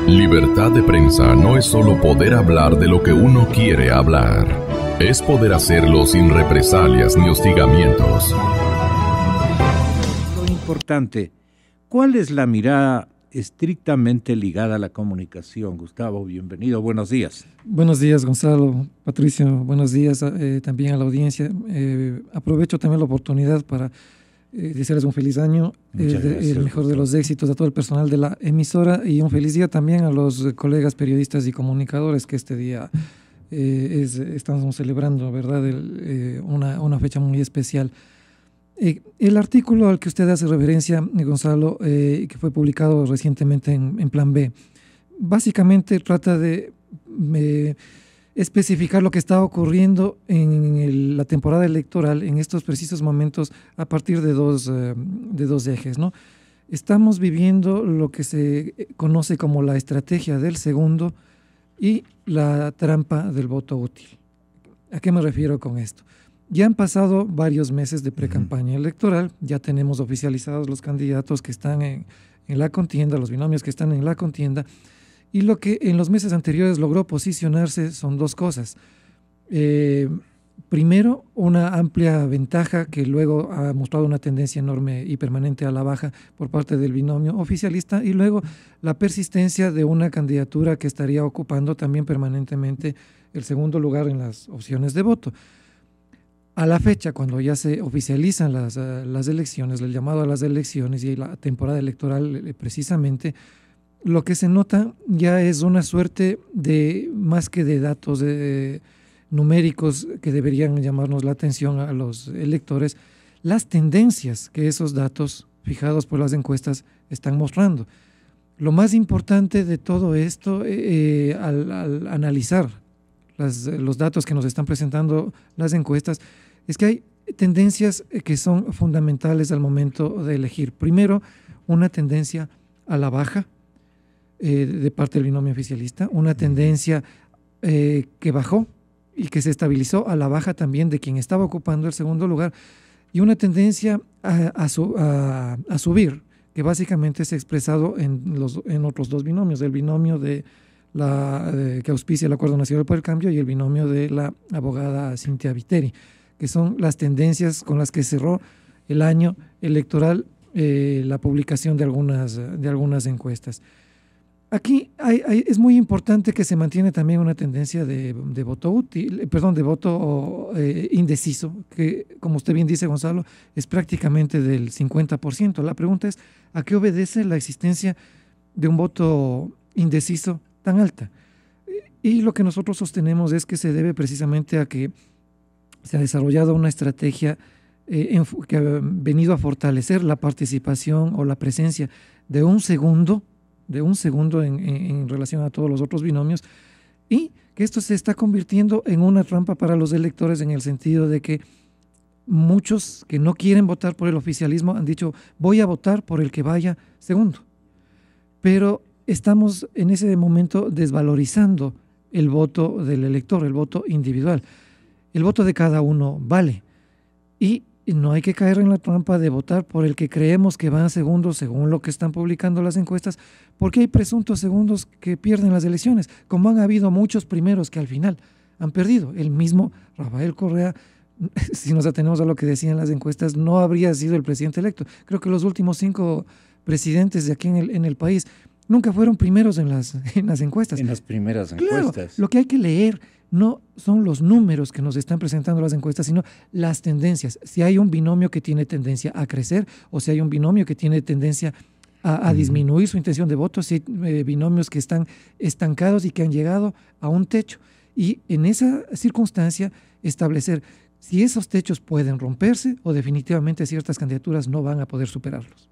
Libertad de prensa no es solo poder hablar de lo que uno quiere hablar. Es poder hacerlo sin represalias ni hostigamientos. Lo importante, ¿cuál es la mirada estrictamente ligada a la comunicación? Gustavo, bienvenido, buenos días. Buenos días, Gonzalo, Patricio, buenos días también a la audiencia. Aprovecho también la oportunidad para desearles un feliz año, el mejor de los éxitos a todo el personal de la emisora y un feliz día también a los colegas periodistas y comunicadores que este día estamos celebrando, ¿verdad? Una fecha muy especial. El artículo al que usted hace referencia, Gonzalo, que fue publicado recientemente en Plan B, básicamente trata de especificar lo que está ocurriendo en la temporada electoral en estos precisos momentos a partir de dos ejes, ¿no? Estamos viviendo lo que se conoce como la estrategia del segundo y la trampa del voto útil. ¿A qué me refiero con esto? Ya han pasado varios meses de precampaña electoral, ya tenemos oficializados los candidatos que están en la contienda, los binomios que están en la contienda, y lo que en los meses anteriores logró posicionarse son dos cosas. Primero, una amplia ventaja que luego ha mostrado una tendencia enorme y permanente a la baja por parte del binomio oficialista, y luego la persistencia de una candidatura que estaría ocupando también permanentemente el segundo lugar en las opciones de voto. A la fecha, cuando ya se oficializan las elecciones, el llamado a las elecciones y la temporada electoral precisamente, lo que se nota ya es una suerte de, más que de datos numéricos que deberían llamarnos la atención a los electores, las tendencias que esos datos fijados por las encuestas están mostrando. Lo más importante de todo esto, al analizar los datos que nos están presentando las encuestas, es que hay tendencias que son fundamentales al momento de elegir. Primero, una tendencia a la baja de parte del binomio oficialista, una tendencia que bajó y que se estabilizó a la baja también de quien estaba ocupando el segundo lugar, y una tendencia a subir, que básicamente se ha expresado en otros dos binomios, el binomio que auspicia el Acuerdo Nacional por el Cambio y el binomio de la abogada Cintia Viteri, que son las tendencias con las que cerró el año electoral la publicación de algunas encuestas. Aquí es muy importante que se mantiene también una tendencia de voto útil, de voto indeciso, que, como usted bien dice, Gonzalo, es prácticamente del 50%. La pregunta es, ¿a qué obedece la existencia de un voto indeciso tan alta? Y lo que nosotros sostenemos es que se debe precisamente a que se ha desarrollado una estrategia que ha venido a fortalecer la participación o la presencia de un segundo en relación a todos los otros binomios, y que esto se está convirtiendo en una trampa para los electores, en el sentido de que muchos que no quieren votar por el oficialismo han dicho: voy a votar por el que vaya segundo, pero estamos en ese momento desvalorizando el voto del elector, el voto individual. El voto de cada uno vale, y no hay que caer en la trampa de votar por el que creemos que va segundo según lo que están publicando las encuestas, porque hay presuntos segundos que pierden las elecciones, como han habido muchos primeros que al final han perdido. El mismo Rafael Correa, si nos atenemos a lo que decían las encuestas, no habría sido el presidente electo. Creo que los últimos 5 presidentes de aquí en el país nunca fueron primeros en las encuestas. En las primeras encuestas. Claro, lo que hay que leer no son los números que nos están presentando las encuestas, sino las tendencias. Si hay un binomio que tiene tendencia a crecer, o si hay un binomio que tiene tendencia a disminuir su intención de voto, si hay binomios que están estancados y que han llegado a un techo. Y en esa circunstancia establecer si esos techos pueden romperse o definitivamente ciertas candidaturas no van a poder superarlos.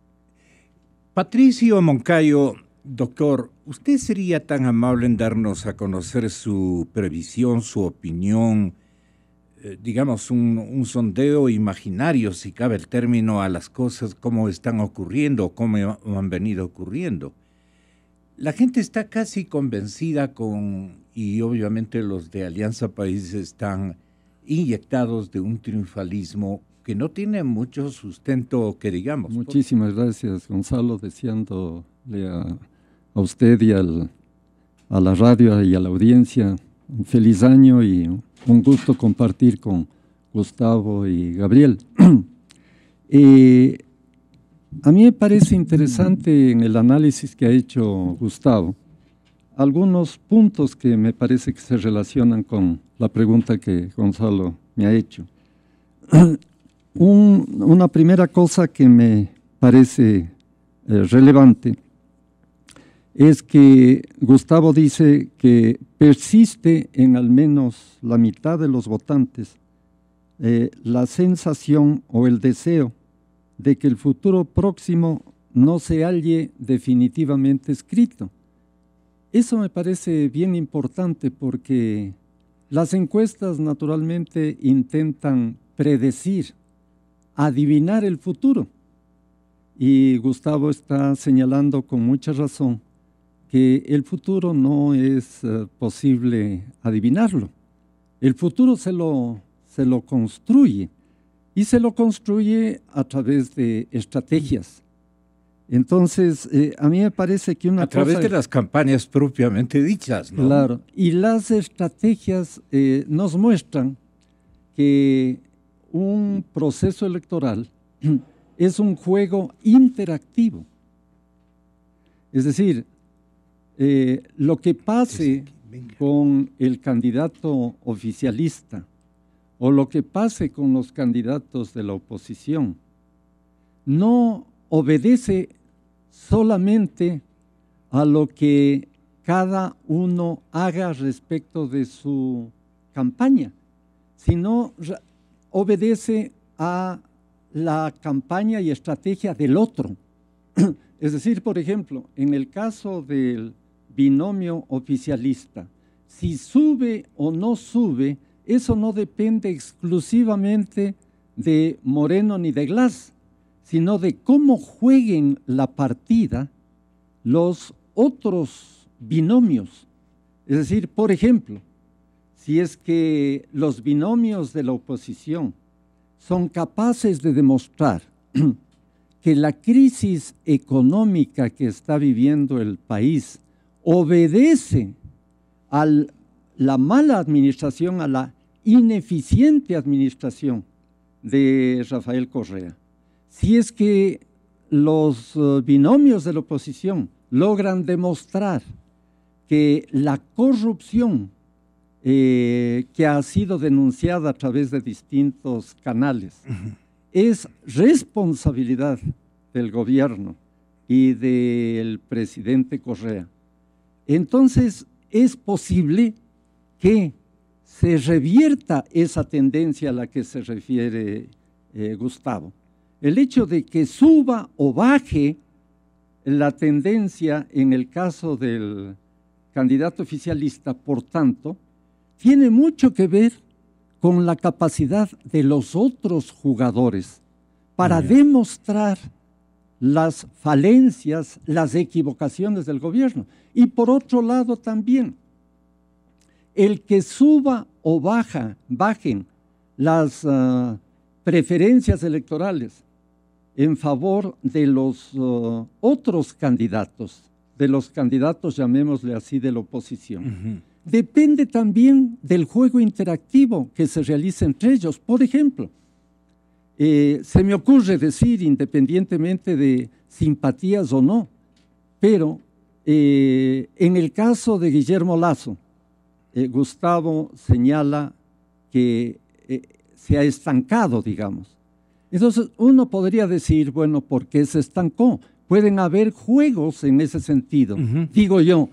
Patricio Moncayo, doctor, ¿usted sería tan amable en darnos a conocer su previsión, su opinión, digamos un sondeo imaginario, si cabe el término, a las cosas como están ocurriendo, cómo han venido ocurriendo? La gente está casi convencida y obviamente los de Alianza País están inyectados de un triunfalismo que no tiene mucho sustento, que digamos. Muchísimas gracias, Gonzalo, deseándole a usted y al a la radio y a la audiencia. Un feliz año y un gusto compartir con Gustavo y Gabriel. A mí me parece interesante en el análisis que ha hecho Gustavo algunos puntos que me parece que se relacionan con la pregunta que Gonzalo me ha hecho. Una primera cosa que me parece relevante es que Gustavo dice que persiste en al menos la mitad de los votantes la sensación o el deseo de que el futuro próximo no se halle definitivamente escrito. Eso me parece bien importante porque las encuestas naturalmente intentan predecir, adivinar el futuro. Y Gustavo está señalando con mucha razón que el futuro no es posible adivinarlo. El futuro se lo construye, y se lo construye a través de estrategias. Entonces, a mí me parece que una cosa... A través de las campañas propiamente dichas, ¿no? Claro, y las estrategias nos muestran que un proceso electoral es un juego interactivo. Es decir, lo que pase con el candidato oficialista o lo que pase con los candidatos de la oposición no obedece solamente a lo que cada uno haga respecto de su campaña, sino obedece a la campaña y estrategia del otro. Es decir, por ejemplo, en el caso del binomio oficialista, si sube o no sube, eso no depende exclusivamente de Moreno ni de Glass, sino de cómo jueguen la partida los otros binomios. Es decir, por ejemplo, si es que los binomios de la oposición son capaces de demostrar que la crisis económica que está viviendo el país obedece a la mala administración, a la ineficiente administración de Rafael Correa. Si es que los binomios de la oposición logran demostrar que la corrupción que ha sido denunciada a través de distintos canales es responsabilidad del gobierno y del presidente Correa, entonces es posible que se revierta esa tendencia a la que se refiere Gustavo. El hecho de que suba o baje la tendencia en el caso del candidato oficialista, por tanto, tiene mucho que ver con la capacidad de los otros jugadores para demostrar las falencias, las equivocaciones del gobierno. Y por otro lado también, el que suba o bajen las preferencias electorales en favor de los otros candidatos, de los candidatos, llamémosle así, de la oposición. Depende también del juego interactivo que se realiza entre ellos. Por ejemplo, se me ocurre decir, independientemente de simpatías o no, pero en el caso de Guillermo Lasso, Gustavo señala que se ha estancado, digamos. Entonces, uno podría decir, bueno, ¿por qué se estancó? Pueden haber juegos en ese sentido. Digo yo,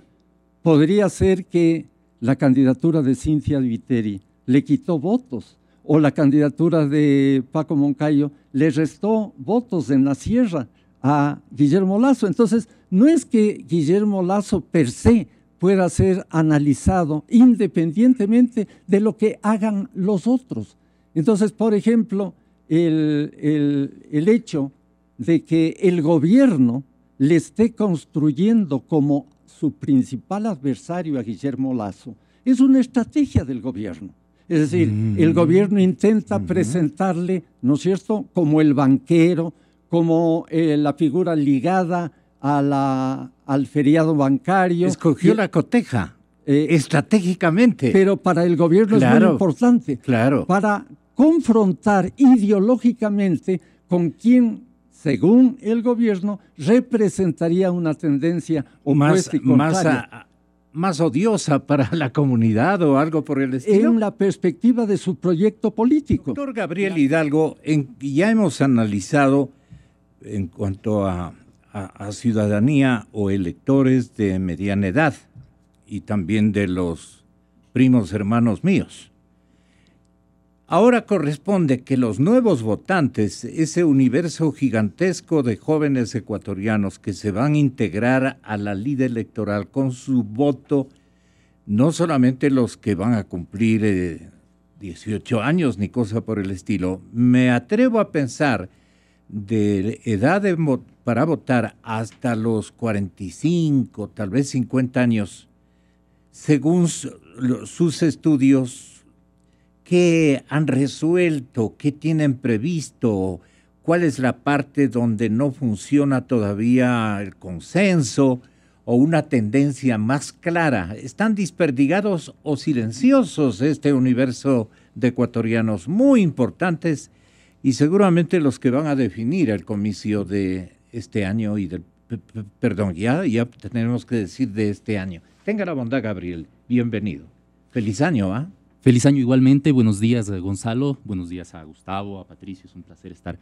podría ser que la candidatura de Cynthia Viteri le quitó votos, o la candidatura de Paco Moncayo le restó votos en la sierra a Guillermo Lasso. Entonces, no es que Guillermo Lasso per se pueda ser analizado independientemente de lo que hagan los otros. Entonces, por ejemplo, el hecho de que el gobierno le esté construyendo como su principal adversario a Guillermo Lasso es una estrategia del gobierno. Es decir, el gobierno intenta presentarle, ¿no es cierto?, como el banquero, como la figura ligada a al feriado bancario. Escogió la coteja. estratégicamente. Pero para el gobierno es muy importante. Claro. Para confrontar ideológicamente con quien, según el gobierno, representaría una tendencia opuesta y contraria. Más odiosa para la comunidad o algo por el estilo. En la perspectiva de su proyecto político. Doctor Gabriel Hidalgo, ya hemos analizado en cuanto a ciudadanía o electores de mediana edad y también de los primos hermanos míos. Ahora corresponde que los nuevos votantes, ese universo gigantesco de jóvenes ecuatorianos que se van a integrar a la lid electoral con su voto, no solamente los que van a cumplir 18 años ni cosa por el estilo, me atrevo a pensar de edad para votar hasta los 45, tal vez 50 años, según sus estudios, ¿qué han resuelto? ¿Qué tienen previsto? ¿Cuál es la parte donde no funciona todavía el consenso o una tendencia más clara? ¿Están desperdigados o silenciosos este universo de ecuatorianos muy importantes y seguramente los que van a definir el comicio de este año y del, perdón, ya tenemos que decir de este año? Tenga la bondad, Gabriel. Bienvenido. Feliz año, ¿ah? Feliz año igualmente. Buenos días, Gonzalo. Buenos días a Gustavo, a Patricio. Es un placer estar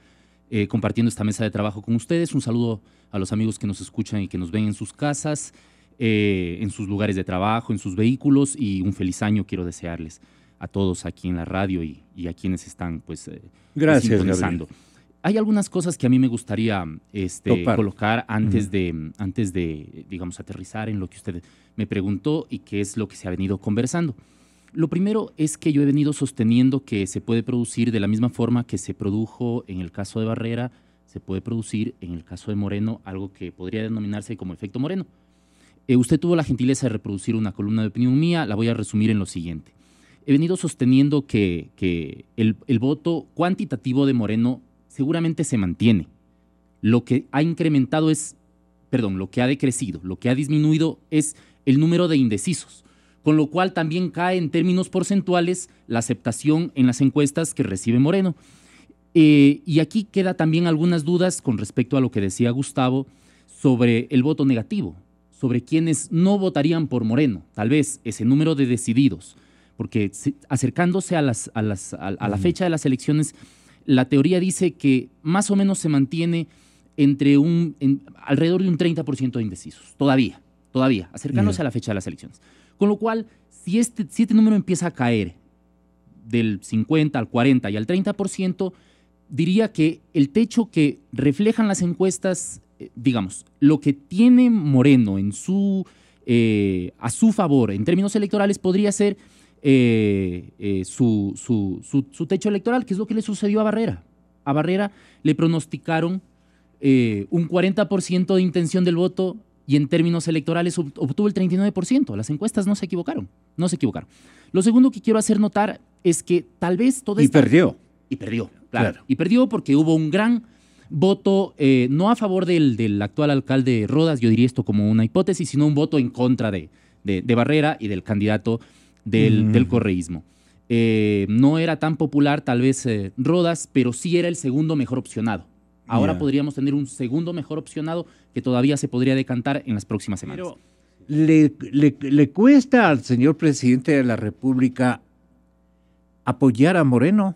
compartiendo esta mesa de trabajo con ustedes. Un saludo a los amigos que nos escuchan y que nos ven en sus casas, en sus lugares de trabajo, en sus vehículos, y un feliz año quiero desearles a todos aquí en la radio y a quienes están Gracias, sintonizando. Gabriel. Hay algunas cosas que a mí me gustaría colocar antes de, digamos, aterrizar en lo que usted me preguntó y qué es lo que se ha venido conversando. Lo primero es que yo he venido sosteniendo que se puede producir de la misma forma que se produjo en el caso de Barrera, se puede producir en el caso de Moreno, algo que podría denominarse como efecto Moreno. Usted tuvo la gentileza de reproducir una columna de opinión mía, la voy a resumir en lo siguiente. He venido sosteniendo que el voto cuantitativo de Moreno seguramente se mantiene. Lo que ha incrementado lo que ha decrecido, lo que ha disminuido es el número de indecisos, con lo cual también cae en términos porcentuales la aceptación en las encuestas que recibe Moreno. Y aquí queda también algunas dudas con respecto a lo que decía Gustavo sobre el voto negativo, sobre quienes no votarían por Moreno, tal vez ese número de decididos, porque acercándose a la fecha de las elecciones, la teoría dice que más o menos se mantiene alrededor de un 30% de indecisos, todavía, acercándose a la fecha de las elecciones. Con lo cual, si este número empieza a caer del 50 al 40 y al 30%, diría que el techo que reflejan las encuestas, digamos, lo que tiene Moreno a su favor en términos electorales podría ser su techo electoral, que es lo que le sucedió a Barrera. A Barrera le pronosticaron un 40% de intención del voto y en términos electorales obtuvo el 39%. Las encuestas no se equivocaron. Lo segundo que quiero hacer notar es que tal vez todo esto... Y perdió, claro. Y perdió porque hubo un gran voto, no a favor del actual alcalde Rodas, yo diría esto como una hipótesis, sino un voto en contra de Barrera y del candidato del correísmo. No era tan popular tal vez Rodas, pero sí era el segundo mejor opcionado. Ahora podríamos tener un segundo mejor opcionado que todavía se podría decantar en las próximas semanas. Pero ¿le cuesta al señor presidente de la República apoyar a Moreno?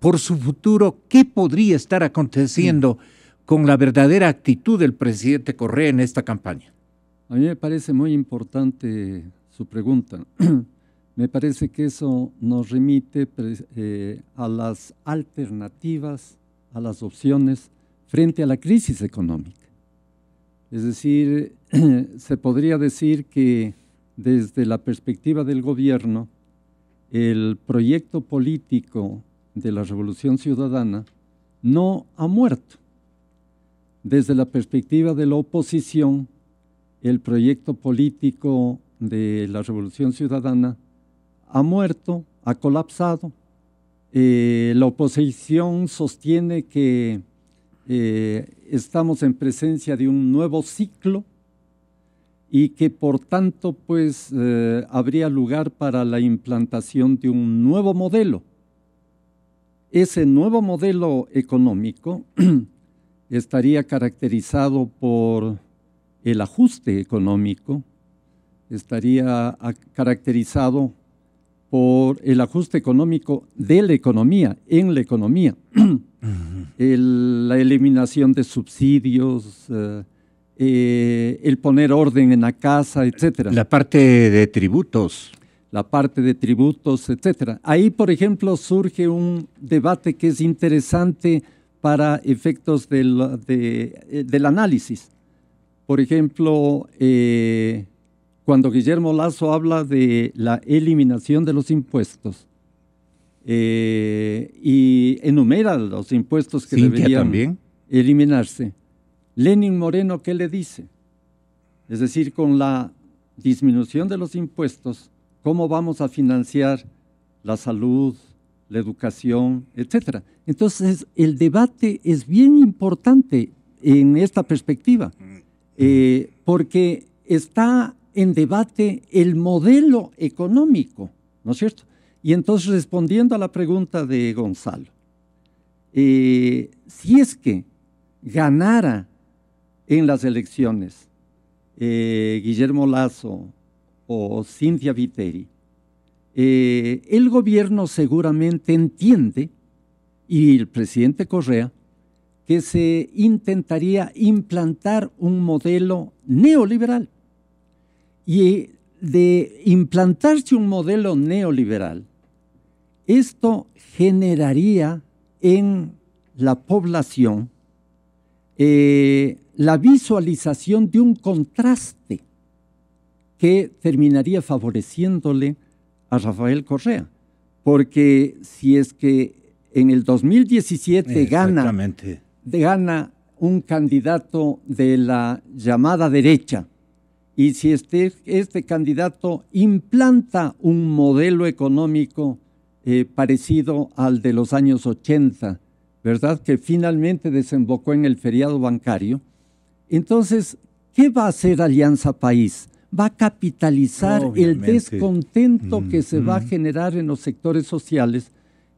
Por su futuro, ¿qué podría estar aconteciendo con la verdadera actitud del presidente Correa en esta campaña? A mí me parece muy importante su pregunta. Me parece que eso nos remite a las alternativas, a las opciones frente a la crisis económica. Es decir, se podría decir que desde la perspectiva del gobierno, el proyecto político de la Revolución Ciudadana no ha muerto. Desde la perspectiva de la oposición, el proyecto político de la Revolución Ciudadana ha muerto, ha colapsado. La oposición sostiene que estamos en presencia de un nuevo ciclo y que por tanto pues habría lugar para la implantación de un nuevo modelo. Ese nuevo modelo económico estaría caracterizado por el ajuste económico, estaría caracterizado por el ajuste económico de la economía, en la economía, la eliminación de subsidios, el poner orden en la casa, etcétera. La parte de tributos. La parte de tributos, etcétera. Ahí, por ejemplo, surge un debate que es interesante para efectos del análisis. Por ejemplo, cuando Guillermo Lasso habla de la eliminación de los impuestos y enumera los impuestos que deberían también eliminarse, Lenin Moreno, ¿qué le dice? Es decir, con la disminución de los impuestos, ¿cómo vamos a financiar la salud, la educación, etcétera? Entonces, el debate es bien importante en esta perspectiva, porque está en debate el modelo económico, ¿no es cierto? Y entonces, respondiendo a la pregunta de Gonzalo, si es que ganara en las elecciones Guillermo Lasso o Cynthia Viteri, el gobierno seguramente entiende, y el presidente Correa, que se intentaría implantar un modelo neoliberal. Y de implantarse un modelo neoliberal, esto generaría en la población la visualización de un contraste que terminaría favoreciéndole a Rafael Correa. Porque si es que en el 2017 gana un candidato de la llamada derecha, y si este candidato implanta un modelo económico parecido al de los años 80, ¿verdad?, que finalmente desembocó en el feriado bancario, entonces, ¿qué va a hacer Alianza País? Va a capitalizar el descontento que se va a generar en los sectores sociales,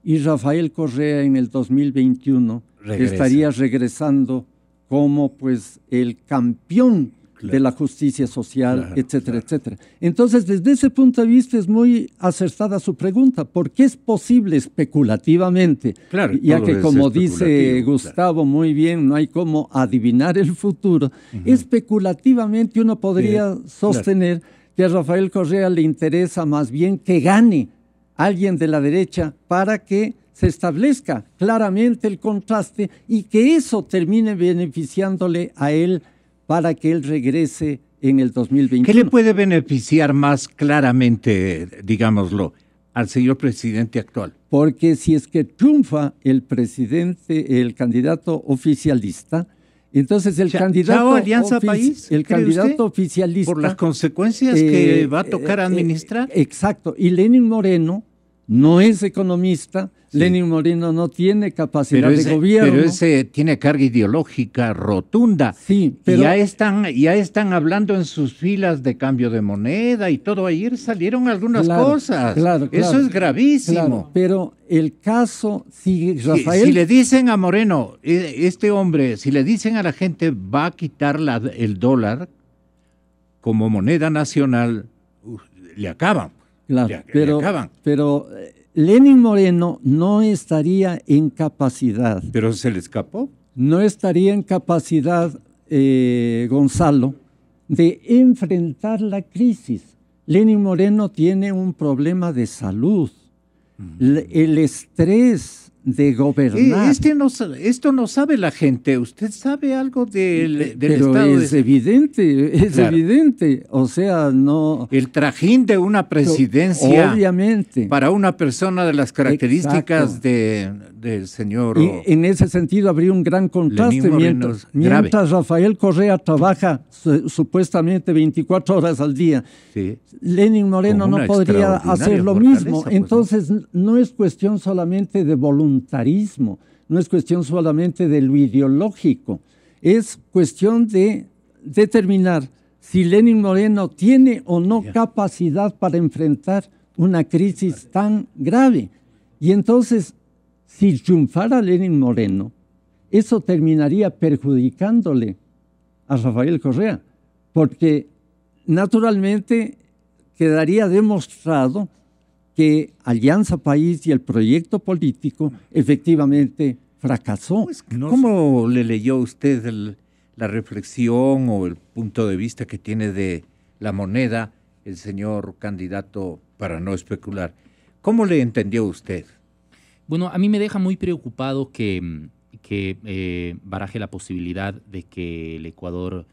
y Rafael Correa en el 2021 estaría regresando como pues el campeón de la justicia social, etcétera, etcétera. Entonces, desde ese punto de vista es muy acertada su pregunta, porque es posible especulativamente, ya que como dice Gustavo muy bien, no hay cómo adivinar el futuro, especulativamente uno podría sostener que a Rafael Correa le interesa más bien que gane alguien de la derecha para que se establezca claramente el contraste y que eso termine beneficiándole a él para que él regrese en el 2021. ¿Qué le puede beneficiar más claramente, digámoslo, al señor presidente actual? Porque si es que triunfa el candidato oficialista, entonces el candidato Alianza País, el candidato oficialista, por las consecuencias que va a tocar administrar. Exacto. Y Lenin Moreno no es economista. Lenin Moreno no tiene capacidad de gobierno. Pero ese tiene carga ideológica rotunda. Sí, pero ya están hablando en sus filas de cambio de moneda y todo. Ayer salieron algunas cosas. Eso es gravísimo. Pero el caso, si le dicen a Moreno, este hombre, si le dicen a la gente va a quitar el dólar como moneda nacional, le acaban. Le acaban. Pero Lenin Moreno no estaría en capacidad. ¿Pero se le escapó? No estaría en capacidad, Gonzalo, de enfrentar la crisis. Lenin Moreno tiene un problema de salud. El estrés de gobernar. Esto no sabe la gente. ¿Usted sabe algo del Pero estado? Es evidente. O sea, no... El trajín de una presidencia. Obviamente. Para una persona de las características del señor... Y en ese sentido habría un gran contraste. Mientras Rafael Correa trabaja supuestamente 24 horas al día, Lenin Moreno no podría hacer lo mismo. Entonces, no es cuestión solamente de voluntarismo, no es cuestión solamente de lo ideológico, es cuestión de determinar si Lenín Moreno tiene o no capacidad para enfrentar una crisis tan grave. Y entonces, si triunfara Lenín Moreno, eso terminaría perjudicándole a Rafael Correa, porque naturalmente quedaría demostrado que Alianza País y el proyecto político efectivamente fracasó. Pues, ¿cómo le leyó usted la reflexión o el punto de vista que tiene de la moneda el señor candidato, para no especular? ¿Cómo le entendió usted? Bueno, a mí me deja muy preocupado que baraje la posibilidad de que el Ecuador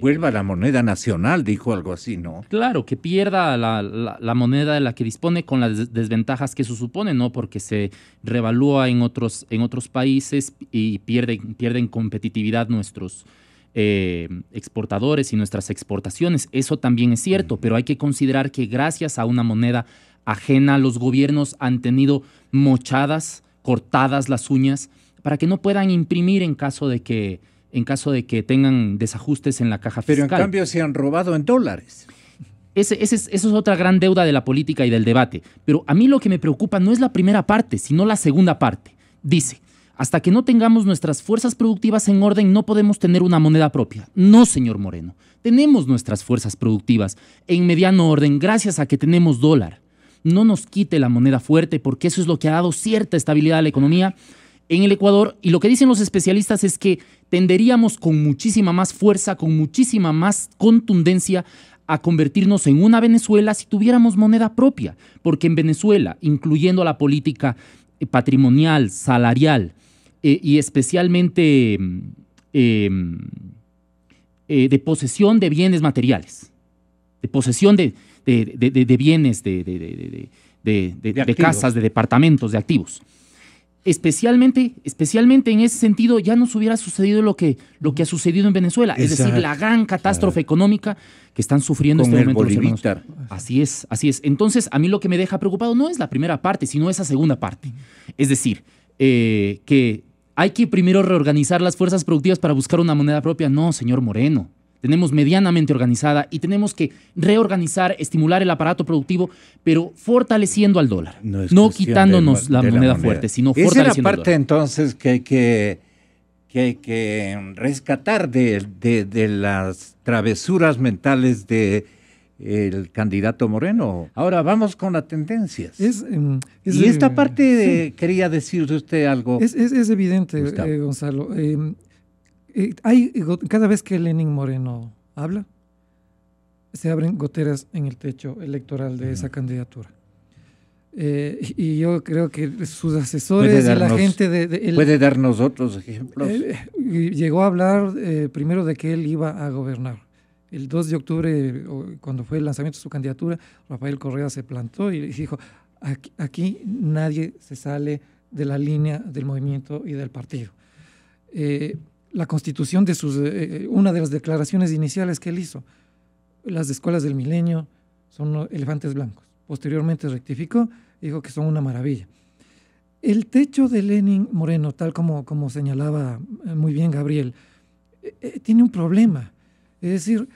vuelva a la moneda nacional, dijo algo así, ¿no? Claro, que pierda la moneda de la que dispone con las desventajas que eso supone, ¿no? Porque se revalúa en otros países y pierden competitividad nuestros exportadores y nuestras exportaciones. Eso también es cierto, pero hay que considerar que gracias a una moneda ajena, los gobiernos han tenido mochadas, cortadas las uñas, para que no puedan imprimir en caso de que tengan desajustes en la caja fiscal. Pero en cambio se han robado en dólares. Esa es otra gran deuda de la política y del debate. Pero a mí lo que me preocupa no es la primera parte, sino la segunda parte. Dice, hasta que no tengamos nuestras fuerzas productivas en orden, no podemos tener una moneda propia. No, señor Moreno. Tenemos nuestras fuerzas productivas en mediano orden gracias a que tenemos dólar. No nos quite la moneda fuerte, porque eso es lo que ha dado cierta estabilidad a la economía en el Ecuador, y lo que dicen los especialistas es que tenderíamos con muchísima más fuerza, con muchísima más contundencia a convertirnos en una Venezuela si tuviéramos moneda propia, porque en Venezuela, incluyendo la política patrimonial, salarial y especialmente de posesión de bienes materiales, de posesión de bienes, de casas, de departamentos, de activos. Especialmente en ese sentido ya nos hubiera sucedido lo que ha sucedido en Venezuela, es decir, la gran catástrofe económica que están sufriendo en este momento los hermanos. Así es. Entonces, a mí lo que me deja preocupado no es la primera parte, sino esa segunda parte. Es decir, que hay que primero reorganizar las fuerzas productivas para buscar una moneda propia. No, señor Moreno. Tenemos medianamente organizada y tenemos que reorganizar, estimular el aparato productivo, pero fortaleciendo al dólar. No quitándonos la moneda fuerte, sino fortaleciendo. Esa es la parte entonces que hay que rescatar de las travesuras mentales del candidato Moreno. Ahora vamos con las tendencias. Y esta parte quería decir usted algo. Es evidente, Gonzalo. Cada vez que Lenín Moreno habla, se abren goteras en el techo electoral de esa candidatura. Y yo creo que sus asesores y la gente ¿Puede darnos otros ejemplos? Llegó a hablar primero de que él iba a gobernar. El 2 de octubre, cuando fue el lanzamiento de su candidatura, Rafael Correa se plantó y dijo, aquí nadie se sale de la línea del movimiento y del partido. La constitución de una de las declaraciones iniciales que él hizo, las escuelas del milenio son elefantes blancos. Posteriormente rectificó, dijo que son una maravilla. El techo de Lenín Moreno, tal como señalaba muy bien Gabriel, tiene un problema. Es decir,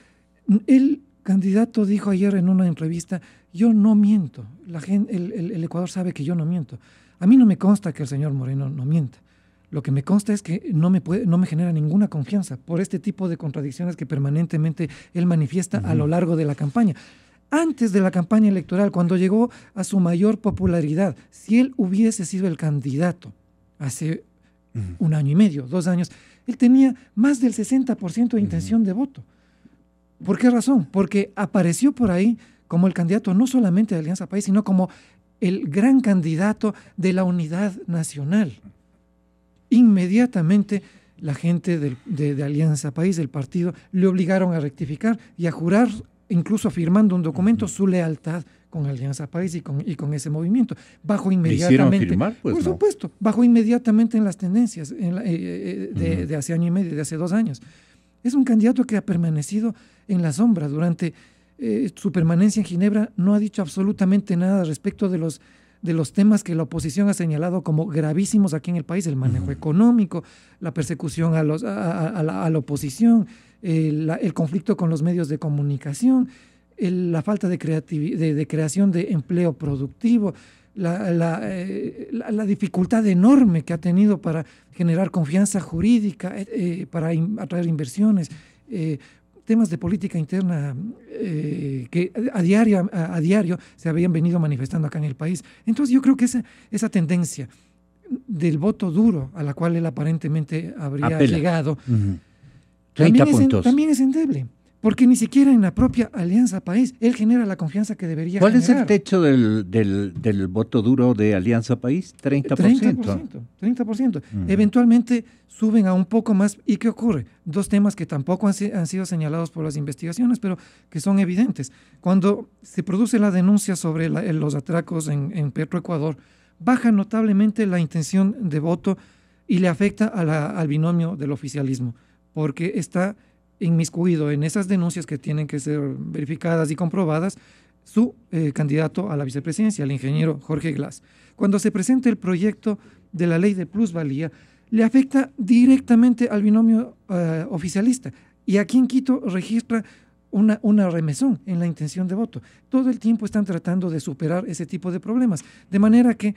el candidato dijo ayer en una entrevista, yo no miento, el Ecuador sabe que yo no miento. A mí no me consta que el señor Moreno no mienta. Lo que me consta es que no me genera ninguna confianza por este tipo de contradicciones que permanentemente él manifiesta a lo largo de la campaña. Antes de la campaña electoral, cuando llegó a su mayor popularidad, si él hubiese sido el candidato hace un año y medio, 2 años, él tenía más del 60% de intención de voto. ¿Por qué razón? Porque apareció por ahí como el candidato no solamente de Alianza País, sino como el gran candidato de la unidad nacional. Inmediatamente la gente de Alianza País, del partido, le obligaron a rectificar y a jurar, incluso firmando un documento, su lealtad con Alianza País y con ese movimiento. Bajó inmediatamente. ¿Le hicieron firmar? Pues por supuesto, bajó inmediatamente en las tendencias de hace año y medio, de hace 2 años. Es un candidato que ha permanecido en la sombra durante su permanencia en Ginebra. No ha dicho absolutamente nada respecto de los temas que la oposición ha señalado como gravísimos aquí en el país, el manejo económico, la persecución a la oposición, el conflicto con los medios de comunicación, la falta de creación de empleo productivo, la dificultad enorme que ha tenido para generar confianza jurídica, para atraer inversiones, temas de política interna que a diario se habían venido manifestando acá en el país. Entonces yo creo que esa tendencia del voto duro a la cual él aparentemente habría llegado, 30 puntos. También es endeble. Porque ni siquiera en la propia Alianza País él genera la confianza que debería generar. ¿Cuál es el techo del voto duro de Alianza País? 30%. 30%. Eventualmente suben a un poco más. ¿Y qué ocurre? Dos temas que tampoco han sido señalados por las investigaciones, pero que son evidentes. Cuando se produce la denuncia sobre los atracos en Petroecuador, baja notablemente la intención de voto y le afecta al binomio del oficialismo, porque está inmiscuido en esas denuncias que tienen que ser verificadas y comprobadas su candidato a la vicepresidencia, el ingeniero Jorge Glass. Cuando se presenta el proyecto de la ley de plusvalía, le afecta directamente al binomio oficialista. Y aquí en Quito registra una remesón en la intención de voto. Todo el tiempo están tratando de superar ese tipo de problemas. De manera que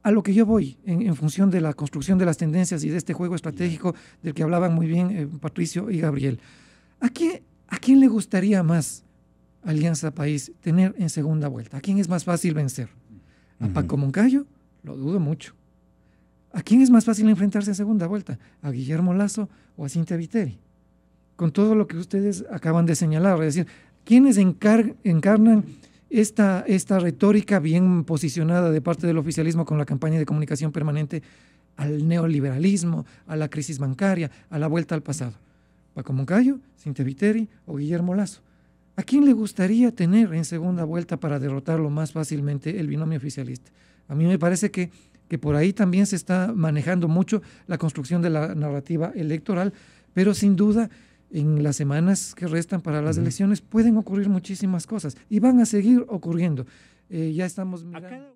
a lo que yo voy en función de la construcción de las tendencias y de este juego estratégico del que hablaban muy bien Patricio y Gabriel, ¿a quién le gustaría más Alianza País tener en segunda vuelta? ¿A quién es más fácil vencer? ¿A Paco Moncayo? Lo dudo mucho. ¿A quién es más fácil enfrentarse en segunda vuelta? ¿A Guillermo Lasso o a Cintia Viteri? Con todo lo que ustedes acaban de señalar, es decir, ¿quiénes encarnan esta retórica bien posicionada de parte del oficialismo con la campaña de comunicación permanente al neoliberalismo, a la crisis bancaria, a la vuelta al pasado? ¿Paco Moncayo, Cintia Viteri o Guillermo Lasso? ¿A quién le gustaría tener en segunda vuelta para derrotarlo más fácilmente el binomio oficialista? A mí me parece que por ahí también se está manejando mucho la construcción de la narrativa electoral, pero sin duda en las semanas que restan para las elecciones pueden ocurrir muchísimas cosas y van a seguir ocurriendo. Ya estamos mirando.